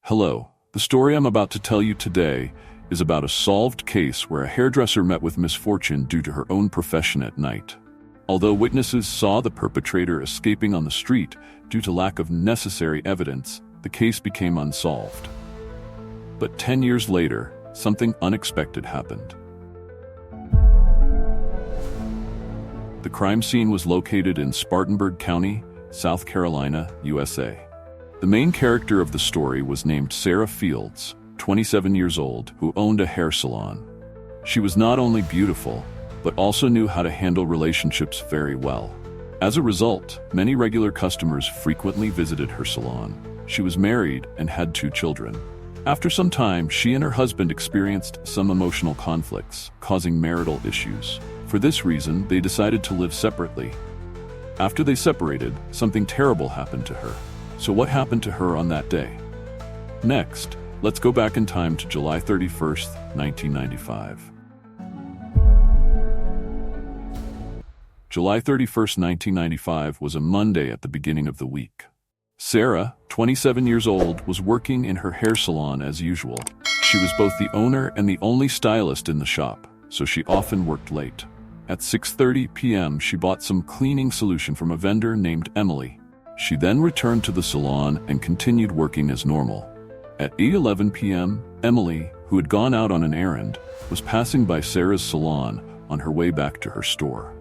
Hello, the story I'm about to tell you today is about a solved case where a hairdresser met with misfortune due to her own profession at night. Although witnesses saw the perpetrator escaping on the street due to lack of necessary evidence, the case became unsolved. But 10 years later, something unexpected happened. The crime scene was located in Spartanburg County, South Carolina, USA. The main character of the story was named Sarah Fields, 27 years old, who owned a hair salon. She was not only beautiful, but also knew how to handle relationships very well. As a result, many regular customers frequently visited her salon. She was married and had 2 children. After some time, she and her husband experienced some emotional conflicts, causing marital issues. For this reason, they decided to live separately. After they separated, something terrible happened to her. So what happened to her on that day? Next, let's go back in time to July 31st, 1995. July 31st, 1995 was a Monday at the beginning of the week. Sarah, 27 years old, was working in her hair salon as usual. She was both the owner and the only stylist in the shop, so she often worked late. At 6:30 p.m., she bought some cleaning solution from a vendor named Emily. She then returned to the salon and continued working as normal. At 8:11 p.m., Emily, who had gone out on an errand, was passing by Sarah's salon on her way back to her store.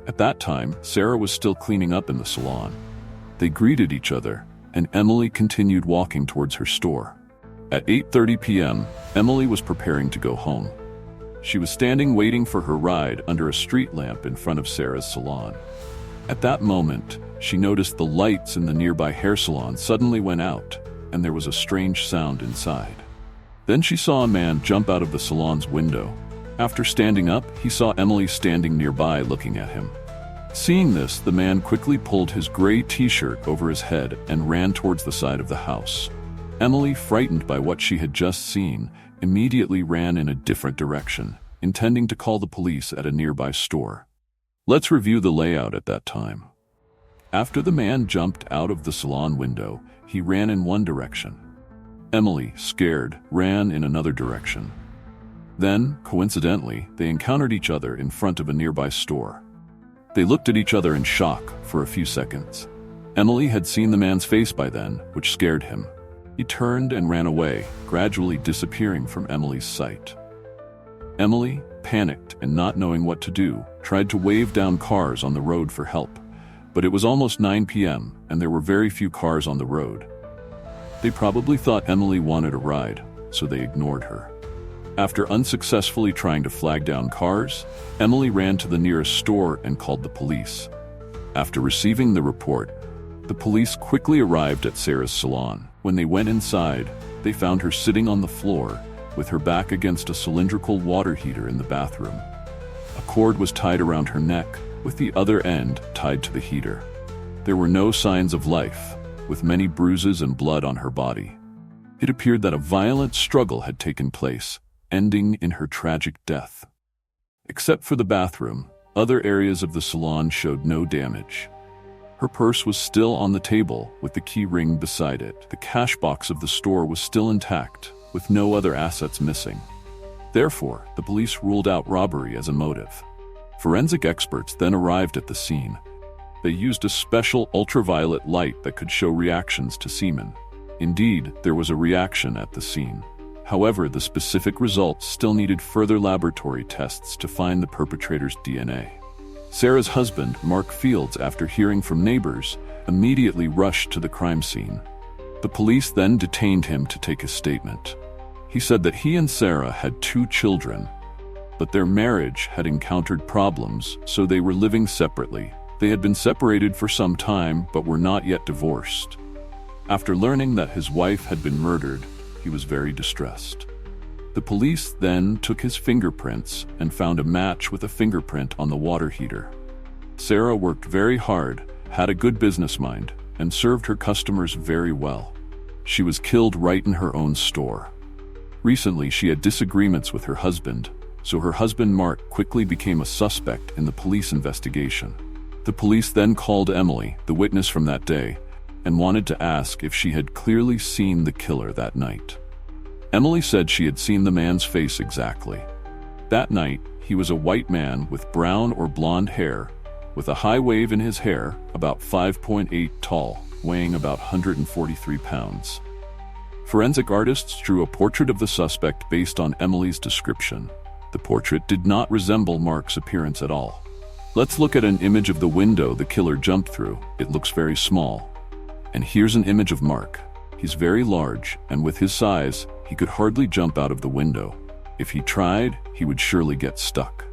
At that time, Sarah was still cleaning up in the salon. They greeted each other, and Emily continued walking towards her store. At 8:30 p.m., Emily was preparing to go home. She was standing waiting for her ride under a street lamp in front of Sarah's salon. At that moment, she noticed the lights in the nearby hair salon suddenly went out, and there was a strange sound inside. Then she saw a man jump out of the salon's window. After standing up, he saw Emily standing nearby looking at him. Seeing this, the man quickly pulled his gray t-shirt over his head and ran towards the side of the house. Emily, frightened by what she had just seen, immediately ran in a different direction, intending to call the police at a nearby store. Let's review the layout at that time. After the man jumped out of the salon window, he ran in one direction. Emily, scared, ran in another direction. Then, coincidentally, they encountered each other in front of a nearby store. They looked at each other in shock for a few seconds. Emily had seen the man's face by then, which scared him. He turned and ran away, gradually disappearing from Emily's sight. Emily, panicked and not knowing what to do, tried to wave down cars on the road for help. But it was almost 9 p.m., and there were very few cars on the road. They probably thought Emily wanted a ride, so they ignored her. After unsuccessfully trying to flag down cars, Emily ran to the nearest store and called the police. After receiving the report, the police quickly arrived at Sarah's salon. When they went inside, they found her sitting on the floor with her back against a cylindrical water heater in the bathroom. A cord was tied around her neck, with the other end tied to the heater. There were no signs of life, with many bruises and blood on her body. It appeared that a violent struggle had taken place, ending in her tragic death. Except for the bathroom, other areas of the salon showed no damage. Her purse was still on the table, with the key ring beside it. The cash box of the store was still intact, with no other assets missing. Therefore, the police ruled out robbery as a motive. Forensic experts then arrived at the scene. They used a special ultraviolet light that could show reactions to semen. Indeed, there was a reaction at the scene. However, the specific results still needed further laboratory tests to find the perpetrator's DNA. Sarah's husband, Mark Fields, after hearing from neighbors, immediately rushed to the crime scene. The police then detained him to take his statement. He said that he and Sarah had 2 children, but their marriage had encountered problems, so they were living separately. They had been separated for some time, but were not yet divorced. After learning that his wife had been murdered, he was very distressed. The police then took his fingerprints and found a match with a fingerprint on the water heater. Sarah worked very hard, had a good business mind, and served her customers very well. She was killed right in her own store. Recently, she had disagreements with her husband, so her husband Mark quickly became a suspect in the police investigation. The police then called Emily, the witness from that day, and wanted to ask if she had clearly seen the killer that night. Emily said she had seen the man's face exactly. That night, he was a white man with brown or blonde hair, with a high wave in his hair, about 5.8 tall, weighing about 143 pounds. Forensic artists drew a portrait of the suspect based on Emily's description. The portrait did not resemble Mark's appearance at all. Let's look at an image of the window the killer jumped through. It looks very small. And here's an image of Mark. He's very large, and with his size, he could hardly jump out of the window. If he tried, he would surely get stuck.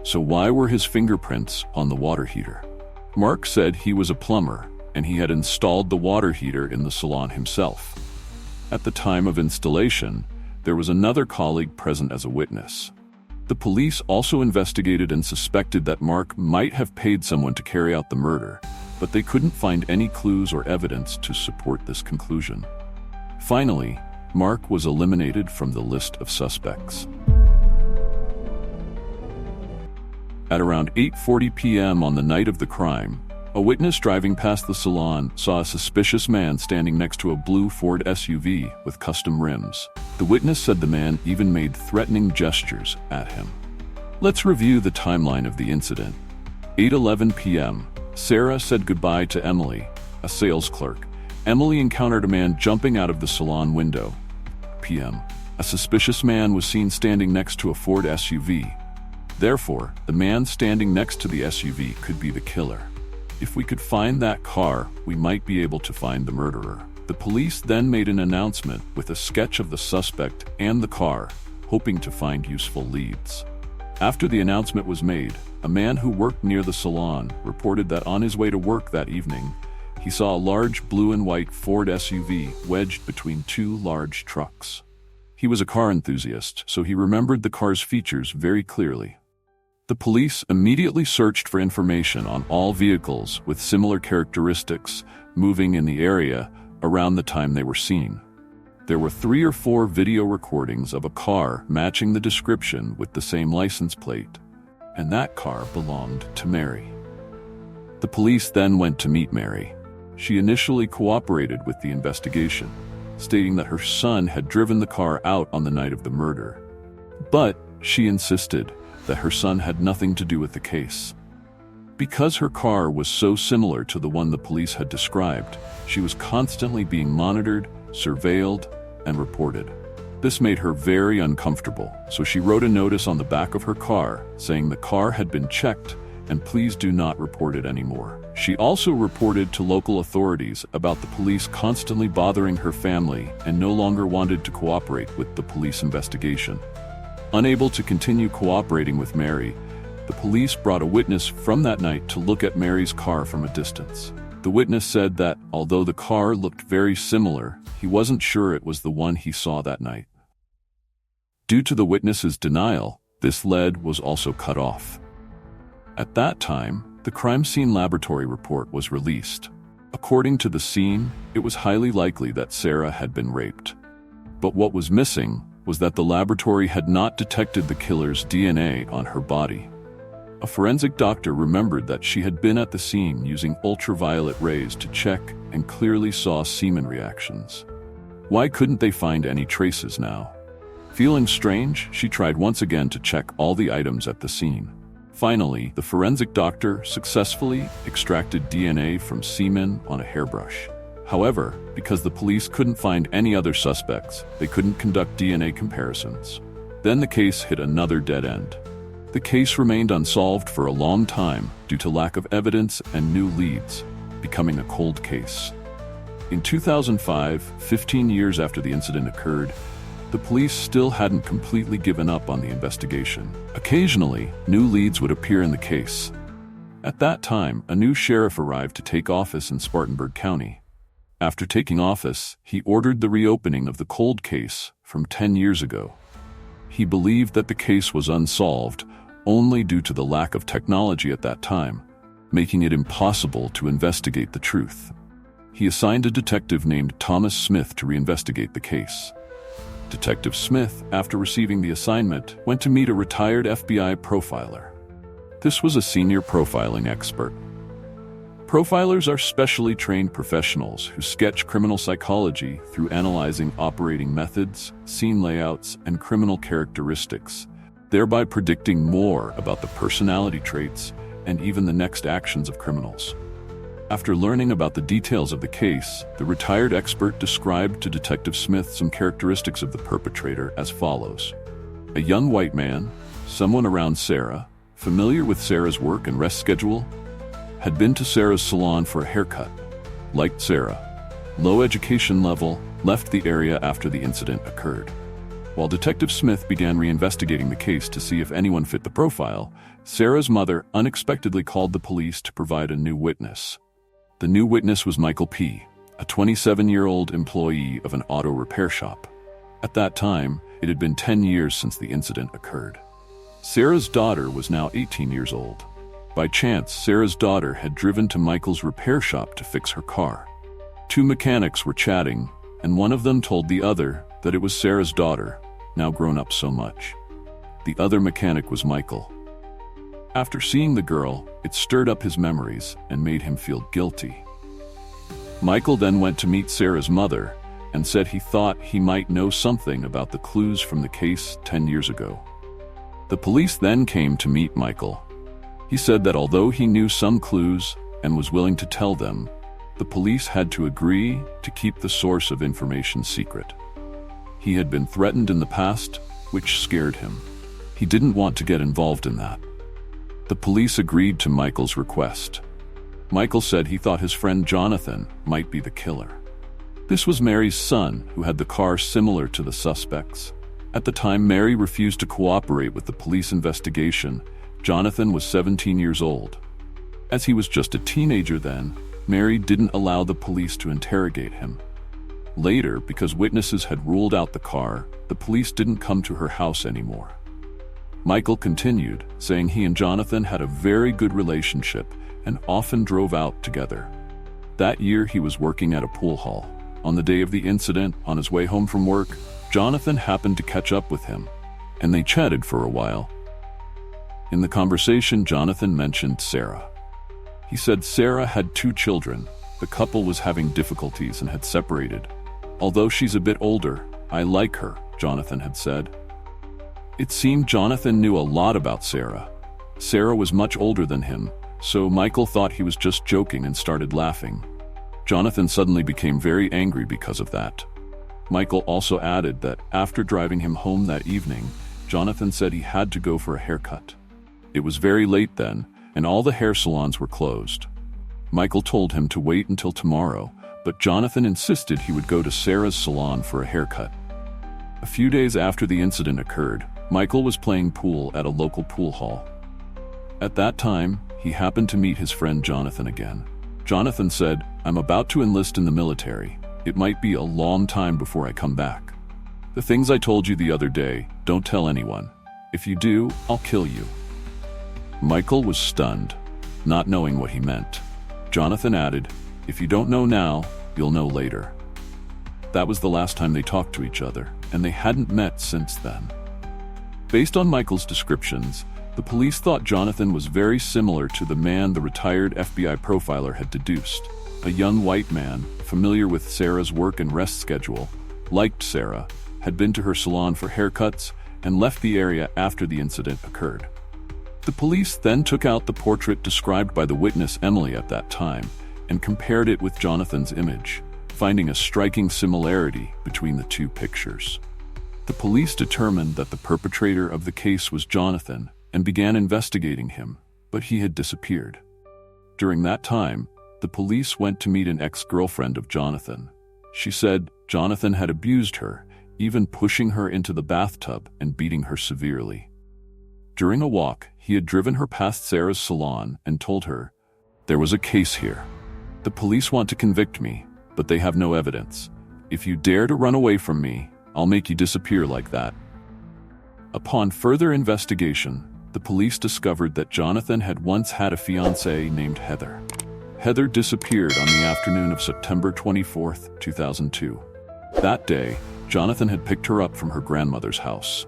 So why were his fingerprints on the water heater? Mark said he was a plumber, and he had installed the water heater in the salon himself. At the time of installation, there was another colleague present as a witness. The police also investigated and suspected that Mark might have paid someone to carry out the murder, but they couldn't find any clues or evidence to support this conclusion. Finally, Mark was eliminated from the list of suspects. At around 8:40 p.m. on the night of the crime, a witness driving past the salon saw a suspicious man standing next to a blue Ford SUV with custom rims. The witness said the man even made threatening gestures at him. Let's review the timeline of the incident. 8:11 p.m. Sarah said goodbye to Emily, a sales clerk. Emily encountered a man jumping out of the salon window. p.m. A suspicious man was seen standing next to a Ford SUV. Therefore, the man standing next to the SUV could be the killer. If we could find that car, we might be able to find the murderer. The police then made an announcement with a sketch of the suspect and the car, hoping to find useful leads. After the announcement was made, a man who worked near the salon reported that on his way to work that evening, he saw a large blue and white Ford SUV wedged between two large trucks. He was a car enthusiast, so he remembered the car's features very clearly. The police immediately searched for information on all vehicles with similar characteristics moving in the area around the time they were seen. There were 3 or 4 video recordings of a car matching the description with the same license plate, and that car belonged to Mary. The police then went to meet Mary. She initially cooperated with the investigation, stating that her son had driven the car out on the night of the murder. But she insisted that her son had nothing to do with the case. Because her car was so similar to the one the police had described, she was constantly being monitored, surveilled, and reported. This made her very uncomfortable, so she wrote a notice on the back of her car saying the car had been checked and please do not report it anymore. She also reported to local authorities about the police constantly bothering her family and no longer wanted to cooperate with the police investigation. Unable to continue cooperating with Mary, the police brought a witness from that night to look at Mary's car from a distance. The witness said that, although the car looked very similar, he wasn't sure it was the one he saw that night. Due to the witness's denial, this lead was also cut off. At that time, the crime scene laboratory report was released. According to the scene, it was highly likely that Sarah had been raped. But what was missing was that the laboratory had not detected the killer's DNA on her body. A forensic doctor remembered that she had been at the scene using ultraviolet rays to check and clearly saw semen reactions. Why couldn't they find any traces now? Feeling strange, she tried once again to check all the items at the scene. Finally, the forensic doctor successfully extracted DNA from semen on a hairbrush. However, because the police couldn't find any other suspects, they couldn't conduct DNA comparisons. Then the case hit another dead end. The case remained unsolved for a long time due to lack of evidence and new leads, becoming a cold case. In 2005, 15 years after the incident occurred, the police still hadn't completely given up on the investigation. Occasionally, new leads would appear in the case. At that time, a new sheriff arrived to take office in Spartanburg County. After taking office, he ordered the reopening of the cold case from 10 years ago. He believed that the case was unsolved only due to the lack of technology at that time, making it impossible to investigate the truth. He assigned a detective named Thomas Smith to reinvestigate the case. Detective Smith, after receiving the assignment, went to meet a retired FBI profiler. This was a senior profiling expert. Profilers are specially trained professionals who sketch criminal psychology through analyzing operating methods, scene layouts, and criminal characteristics, thereby predicting more about the personality traits and even the next actions of criminals. After learning about the details of the case, the retired expert described to Detective Smith some characteristics of the perpetrator as follows. A young white man, someone around Sarah, familiar with Sarah's work and rest schedule, had been to Sarah's salon for a haircut, liked Sarah, low education level, left the area after the incident occurred. While Detective Smith began reinvestigating the case to see if anyone fit the profile, Sarah's mother unexpectedly called the police to provide a new witness. The new witness was Michael P., a 27-year-old employee of an auto repair shop. At that time, it had been 10 years since the incident occurred. Sarah's daughter was now 18 years old. By chance, Sarah's daughter had driven to Michael's repair shop to fix her car. Two mechanics were chatting, and one of them told the other that it was Sarah's daughter, now grown up so much. The other mechanic was Michael. After seeing the girl, it stirred up his memories and made him feel guilty. Michael then went to meet Sarah's mother and said he thought he might know something about the clues from the case 10 years ago. The police then came to meet Michael. He said that although he knew some clues and was willing to tell them, the police had to agree to keep the source of information secret. He had been threatened in the past, which scared him. He didn't want to get involved in that. The police agreed to Michael's request. Michael said he thought his friend Jonathan might be the killer. This was Mary's son, who had the car similar to the suspects. At the time Mary refused to cooperate with the police investigation, Jonathan was 17 years old. As he was just a teenager then, Mary didn't allow the police to interrogate him. Later, because witnesses had ruled out the car, the police didn't come to her house anymore. Michael continued, saying he and Jonathan had a very good relationship and often drove out together. That year he was working at a pool hall. On the day of the incident, on his way home from work, Jonathan happened to catch up with him, and they chatted for a while. In the conversation, Jonathan mentioned Sarah. He said Sarah had 2 children. The couple was having difficulties and had separated. Although she's a bit older, I like her, Jonathan had said. It seemed Jonathan knew a lot about Sarah. Sarah was much older than him, so Michael thought he was just joking and started laughing. Jonathan suddenly became very angry because of that. Michael also added that after driving him home that evening, Jonathan said he had to go for a haircut. It was very late then, and all the hair salons were closed. Michael told him to wait until tomorrow, but Jonathan insisted he would go to Sarah's salon for a haircut. A few days after the incident occurred, Michael was playing pool at a local pool hall. At that time, he happened to meet his friend Jonathan again. Jonathan said, "I'm about to enlist in the military. It might be a long time before I come back. The things I told you the other day, don't tell anyone. If you do, I'll kill you." Michael was stunned, not knowing what he meant. Jonathan added, "If you don't know now, you'll know later." That was the last time they talked to each other, and they hadn't met since then. Based on Michael's descriptions, the police thought Jonathan was very similar to the man the retired FBI profiler had deduced. A young white man, familiar with Sarah's work and rest schedule, liked Sarah, had been to her salon for haircuts, and left the area after the incident occurred. The police then took out the portrait described by the witness Emily at that time and compared it with Jonathan's image, finding a striking similarity between the two pictures. The police determined that the perpetrator of the case was Jonathan and began investigating him, but he had disappeared. During that time, the police went to meet an ex-girlfriend of Jonathan. She said Jonathan had abused her, even pushing her into the bathtub and beating her severely. During a walk, he had driven her past Sarah's salon and told her, "There was a case here. The police want to convict me, but they have no evidence. If you dare to run away from me, I'll make you disappear like that." Upon further investigation, the police discovered that Jonathan had once had a fiancée named Heather. Heather disappeared on the afternoon of September 24, 2002. That day, Jonathan had picked her up from her grandmother's house.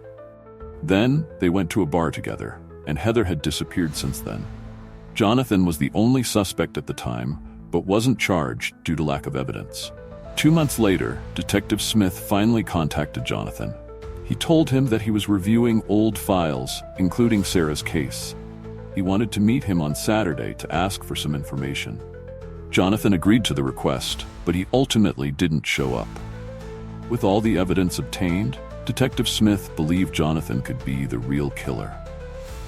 Then, they went to a bar together, and Heather had disappeared since then. Jonathan was the only suspect at the time, but wasn't charged due to lack of evidence. 2 months later, Detective Smith finally contacted Jonathan. He told him that he was reviewing old files, including Sarah's case. He wanted to meet him on Saturday to ask for some information. Jonathan agreed to the request, but he ultimately didn't show up. With all the evidence obtained, Detective Smith believed Jonathan could be the real killer.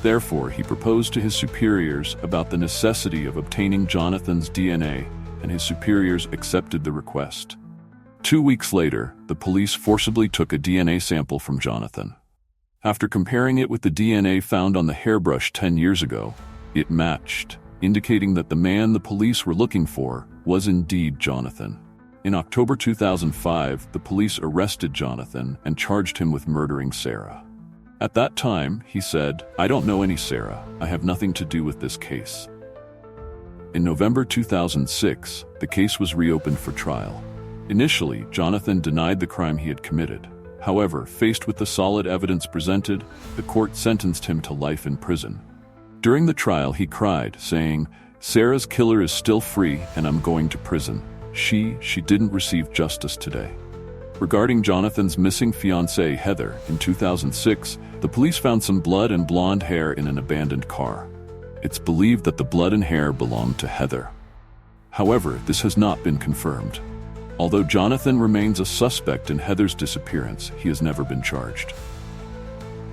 Therefore, he proposed to his superiors about the necessity of obtaining Jonathan's DNA, and his superiors accepted the request. 2 weeks later, the police forcibly took a DNA sample from Jonathan. After comparing it with the DNA found on the hairbrush 10 years ago, it matched, indicating that the man the police were looking for was indeed Jonathan. In October 2005, the police arrested Jonathan and charged him with murdering Sarah. At that time, he said, "I don't know any Sarah. I have nothing to do with this case." In November 2006, the case was reopened for trial. Initially, Jonathan denied the crime he had committed. However, faced with the solid evidence presented, the court sentenced him to life in prison. During the trial, he cried, saying, "Sarah's killer is still free and I'm going to prison. She didn't receive justice today." Regarding Jonathan's missing fiancée, Heather, in 2006, the police found some blood and blonde hair in an abandoned car. It's believed that the blood and hair belonged to Heather. However, this has not been confirmed. Although Jonathan remains a suspect in Heather's disappearance, he has never been charged.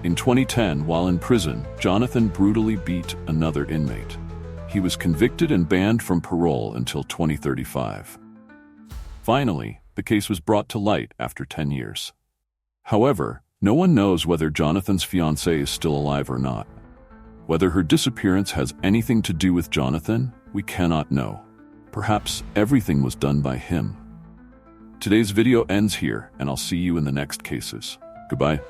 In 2010, while in prison, Jonathan brutally beat another inmate. He was convicted and banned from parole until 2035. Finally, the case was brought to light after 10 years. However, no one knows whether Jonathan's fiancée is still alive or not. Whether her disappearance has anything to do with Jonathan, we cannot know. Perhaps everything was done by him. Today's video ends here, and I'll see you in the next cases. Goodbye.